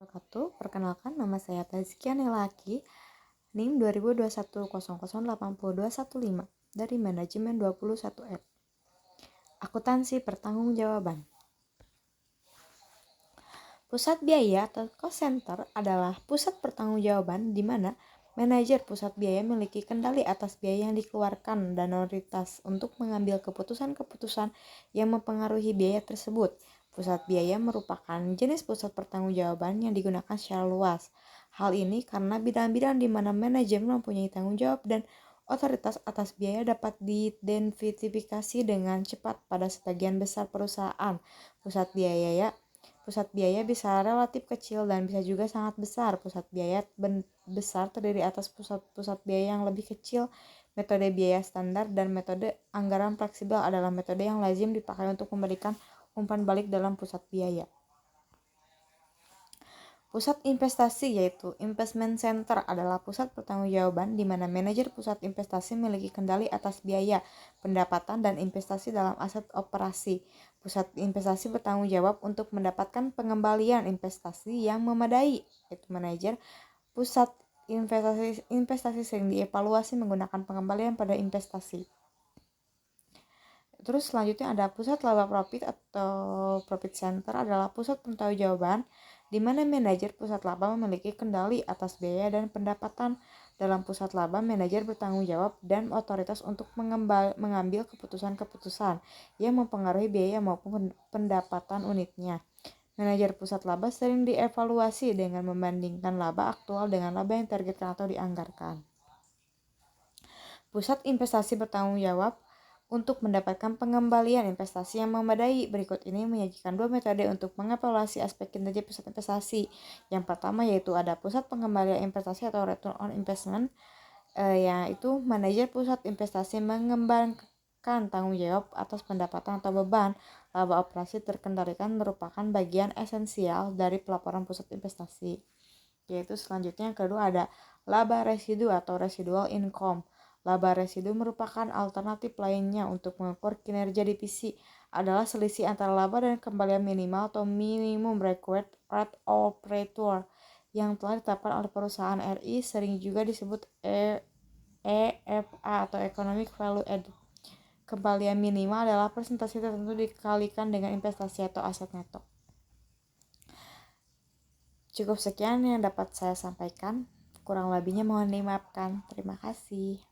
Wabarakatuh. Perkenalkan, nama saya Tazkia Nelaki, NIM 202100802215 dari Manajemen 21F. Akuntansi Pertanggungjawaban. Pusat biaya atau cost center adalah pusat pertanggungjawaban di mana manajer pusat biaya memiliki kendali atas biaya yang dikeluarkan dan otoritas untuk mengambil keputusan-keputusan yang mempengaruhi biaya tersebut. Pusat biaya merupakan jenis pusat pertanggungjawaban yang digunakan secara luas. Hal ini karena bidang-bidang di mana manajemen mempunyai tanggung jawab dan otoritas atas biaya dapat diidentifikasi dengan cepat pada sebagian besar perusahaan. Pusat biaya bisa relatif kecil dan bisa juga sangat besar. Pusat biaya besar terdiri atas pusat-pusat biaya yang lebih kecil. Metode biaya standar dan metode anggaran fleksibel adalah metode yang lazim dipakai untuk memberikan umpan balik dalam pusat biaya. Pusat investasi yaitu investment center adalah pusat pertanggungjawaban di mana manajer pusat investasi memiliki kendali atas biaya, pendapatan, dan investasi dalam aset operasi. Pusat investasi bertanggung jawab untuk mendapatkan pengembalian investasi yang memadai, yaitu manajer pusat investasi sering dievaluasi menggunakan pengembalian pada investasi. Terus selanjutnya ada pusat laba profit atau profit center adalah pusat pertanggungjawaban di mana manajer pusat laba memiliki kendali atas biaya dan pendapatan. Dalam pusat laba, manajer bertanggung jawab dan otoritas untuk mengambil keputusan-keputusan yang mempengaruhi biaya maupun pendapatan unitnya. Manajer pusat laba sering dievaluasi dengan membandingkan laba aktual dengan laba yang ditargetkan atau dianggarkan. Pusat investasi bertanggung jawab untuk mendapatkan pengembalian investasi yang memadai. Berikut ini menyajikan dua metode untuk mengevaluasi aspek kinerja pusat investasi. Yang pertama yaitu ada pusat pengembalian investasi atau return on investment, yaitu manajer pusat investasi mengembangkan tanggung jawab atas pendapatan atau beban laba operasi terkendalikan merupakan bagian esensial dari pelaporan pusat investasi. Yaitu selanjutnya yang kedua ada laba residu atau residual income. Laba residu merupakan alternatif lainnya untuk mengukur kinerja divisi, adalah selisih antara laba dan kembalian minimal atau minimum required rate operator yang telah ditetapkan oleh perusahaan RI, sering juga disebut EFA atau Economic Value Added. Kembalian minimal adalah persentase tertentu dikalikan dengan investasi atau aset neto. Cukup sekian yang dapat saya sampaikan. Kurang lebihnya mohon dimaafkan. Terima kasih.